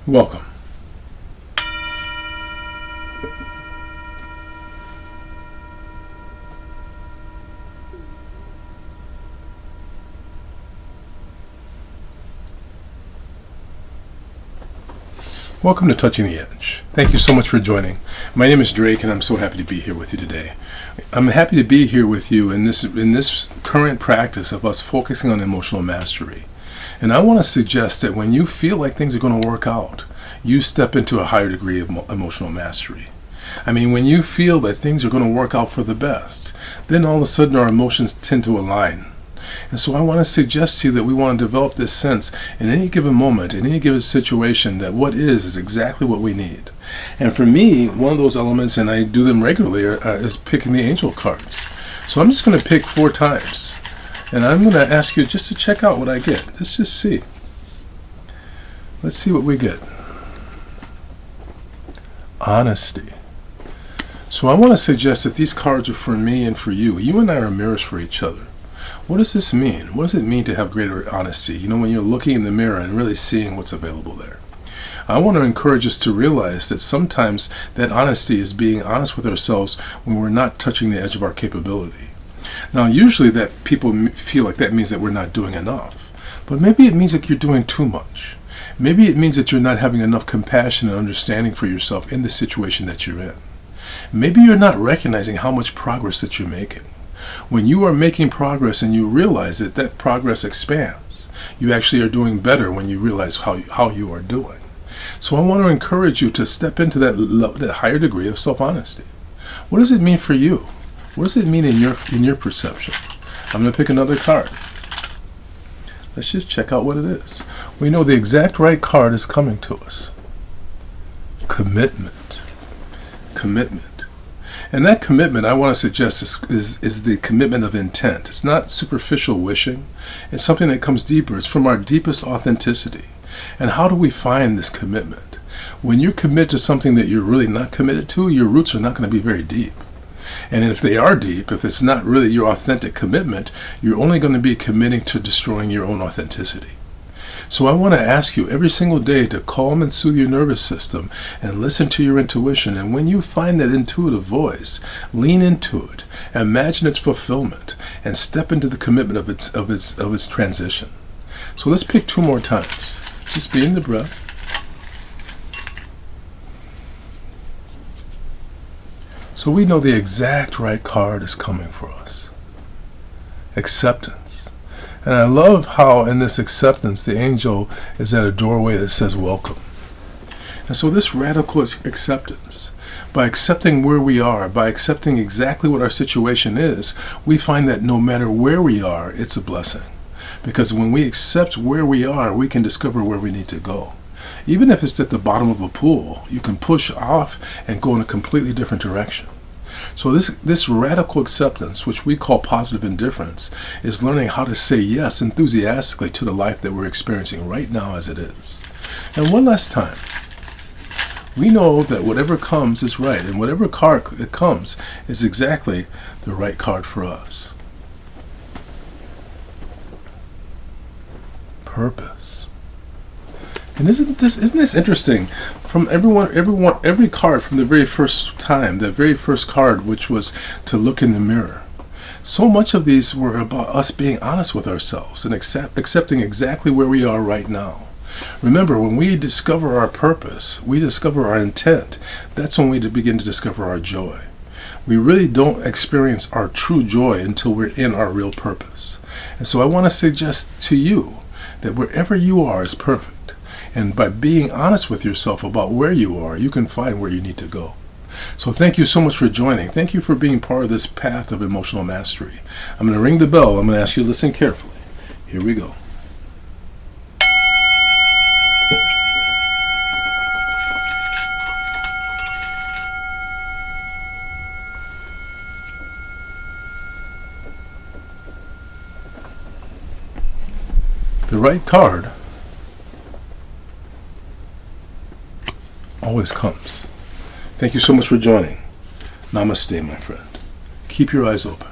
Welcome. Welcome to Touching the Edge. Thank you so much for joining. My name is Drake, and I'm so happy to be here with you today. I'm happy to be here with you in this current practice of us focusing on emotional mastery. And I want to suggest that when you feel like things are going to work out, you step into a higher degree of emotional mastery. I mean, when you feel that things are going to work out for the best, then all of a sudden our emotions tend to align. And so I want to suggest to you that we want to develop this sense in any given moment, in any given situation, that what is exactly what we need. And for me, one of those elements, and I do them regularly, is picking the angel cards. So I'm just going to pick 4 times. And I'm going to ask you just to check out what I get. Let's just see. Let's see what we get. Honesty. So I want to suggest that these cards are for me and for you. You and I are mirrors for each other. What does this mean? What does it mean to have greater honesty? You know, when you're looking in the mirror and really seeing what's available there. I want to encourage us to realize that sometimes that honesty is being honest with ourselves when we're not touching the edge of our capability. Now, usually that people feel like that means that we're not doing enough. But maybe it means that you're doing too much. Maybe it means that you're not having enough compassion and understanding for yourself in the situation that you're in. Maybe you're not recognizing how much progress that you're making. When you are making progress and you realize that that progress expands, you actually are doing better when you realize how you are doing. So I want to encourage you to step into that higher degree of self-honesty. What does it mean for you? What does it mean in your perception? I'm going to pick another card. Let's just check out what it is. We know the exact right card is coming to us. Commitment. Commitment. And that commitment, I want to suggest, is the commitment of intent. It's not superficial wishing. It's something that comes deeper. It's from our deepest authenticity. And how do we find this commitment? When you commit to something that you're really not committed to, your roots are not going to be very deep. And if they are deep, if it's not really your authentic commitment, you're only going to be committing to destroying your own authenticity. So I want to ask you every single day to calm and soothe your nervous system and listen to your intuition. And when you find that intuitive voice, lean into it, imagine its fulfillment, and step into the commitment of its transition. So let's pick 2 more times. Just be in the breath. So we know the exact right card is coming for us. Acceptance. And I love how in this acceptance, the angel is at a doorway that says welcome. And so this radical acceptance, by accepting where we are, by accepting exactly what our situation is, we find that no matter where we are, it's a blessing. Because when we accept where we are, we can discover where we need to go. Even if it's at the bottom of a pool, you can push off and go in a completely different direction. So this radical acceptance, which we call positive indifference, is learning how to say yes enthusiastically to the life that we're experiencing right now as it is. And one last time, we know that whatever comes is right, and whatever card that comes is exactly the right card for us. Purpose. And isn't this interesting? From every card from the very first time, the very first card, which was to look in the mirror. So much of these were about us being honest with ourselves and accepting exactly where we are right now. Remember, when we discover our purpose, we discover our intent, that's when we begin to discover our joy. We really don't experience our true joy until we're in our real purpose. And so I want to suggest to you that wherever you are is perfect. And by being honest with yourself about where you are, you can find where you need to go. So thank you so much for joining. Thank you for being part of this path of emotional mastery. I'm going to ring the bell. I'm going to ask you to listen carefully. Here we go. The right card always comes. Thank you so much for joining. Namaste, my friend. Keep your eyes open.